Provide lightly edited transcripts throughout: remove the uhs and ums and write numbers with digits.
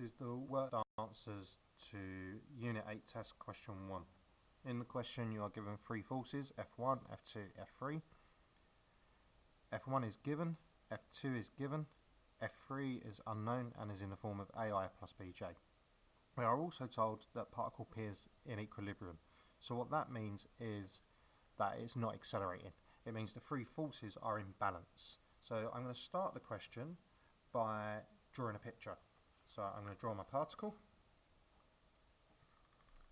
is the word answers to Unit 8 test question 1. In the question you are given three forces, F1, F2, F3. F1 is given, F2 is given, F3 is unknown and is in the form of AI plus BJ. We are also told that particle P is in equilibrium. So what that means is that it's not accelerating. It means the three forces are in balance. So I'm going to start the question by drawing a picture. So I'm going to draw my particle.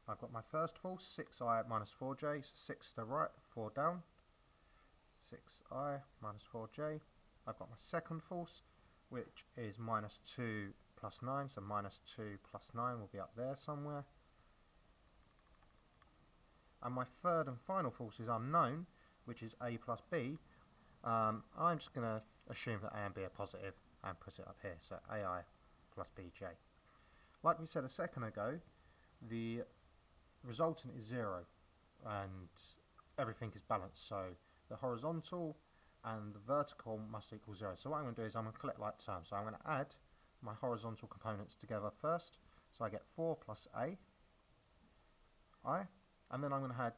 I've got my first force, 6i minus 4j, so 6 to the right, 4 down. 6i minus 4j. I've got my second force, which is minus 2 plus 9, so minus 2 plus 9 will be up there somewhere. And my third and final force is unknown, which is a plus b. I'm just going to assume that a and b are positive and put it up here, so ai plus bj. Like we said a second ago, the resultant is 0 and everything is balanced, so the horizontal and the vertical must equal 0. So what I'm going to do is I'm going to collect like terms. So I'm going to add my horizontal components together first. So I get 4 plus a, I, and then I'm going to add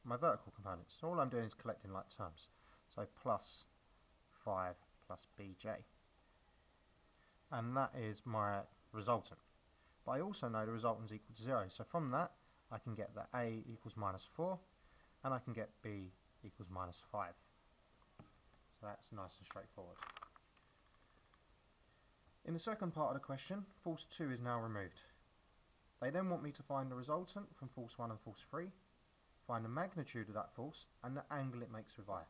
my vertical components. So all I'm doing is collecting like terms. So plus 5 plus bj. And that is my resultant. But I also know the resultant is equal to 0. So from that I can get that a equals minus 4 and I can get b equals minus 5. So that's nice and straightforward. In the second part of the question, force 2 is now removed. They then want me to find the resultant from force 1 and force 3, find the magnitude of that force and the angle it makes with I.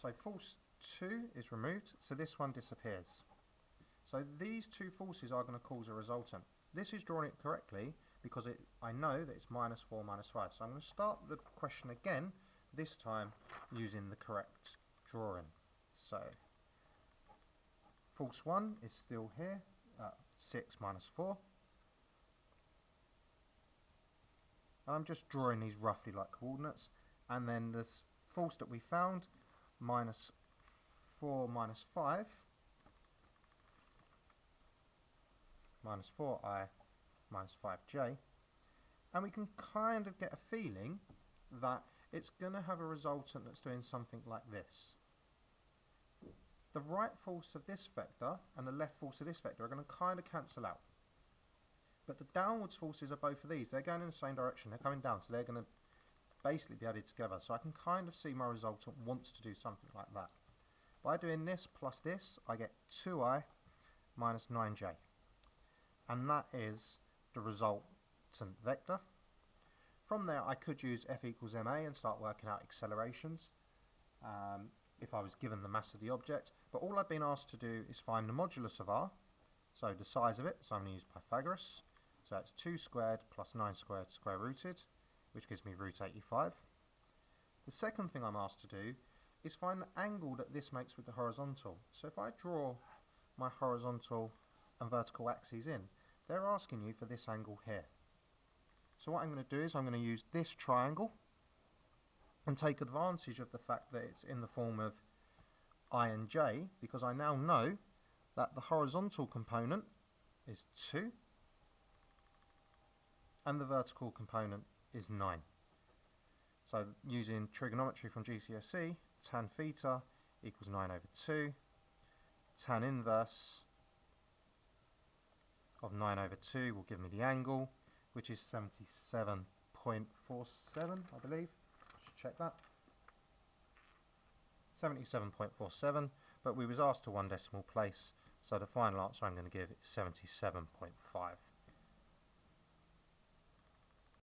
So force 2 is removed, so this one disappears. So these two forces are going to cause a resultant. This is drawing it correctly because I know that it's minus 4 minus 5. So I'm going to start the question again, this time using the correct drawing. So force 1 is still here, 6 minus 4. And I'm just drawing these roughly like coordinates. And then this force that we found, minus 4 minus 5, minus 4i minus 5j. And we can kind of get a feeling that it's going to have a resultant that's doing something like this. The right force of this vector and the left force of this vector are going to kind of cancel out. But the downwards forces of both of these, they're going in the same direction, they're coming down, so they're going to basically be added together. So I can kind of see my resultant wants to do something like that. By doing this plus this, I get 2i minus 9j. And that is the resultant vector. From there I could use F equals ma and start working out accelerations if I was given the mass of the object, but all I've been asked to do is find the modulus of r, so the size of it, so I'm going to use Pythagoras, so that's 2 squared plus 9 squared square rooted, which gives me root 85. The second thing I'm asked to do is find the angle that this makes with the horizontal. So if I draw my horizontal and vertical axes in, they're asking you for this angle here. So what I'm going to do is I'm going to use this triangle and take advantage of the fact that it's in the form of I and j, because I now know that the horizontal component is 2 and the vertical component is 9. So using trigonometry from GCSE, tan theta equals 9 over 2, tan inverse of 9 over 2 will give me the angle, which is 77.47, I believe. Just check that. 77.47, but we was asked to one decimal place, so the final answer I'm going to give is 77.5.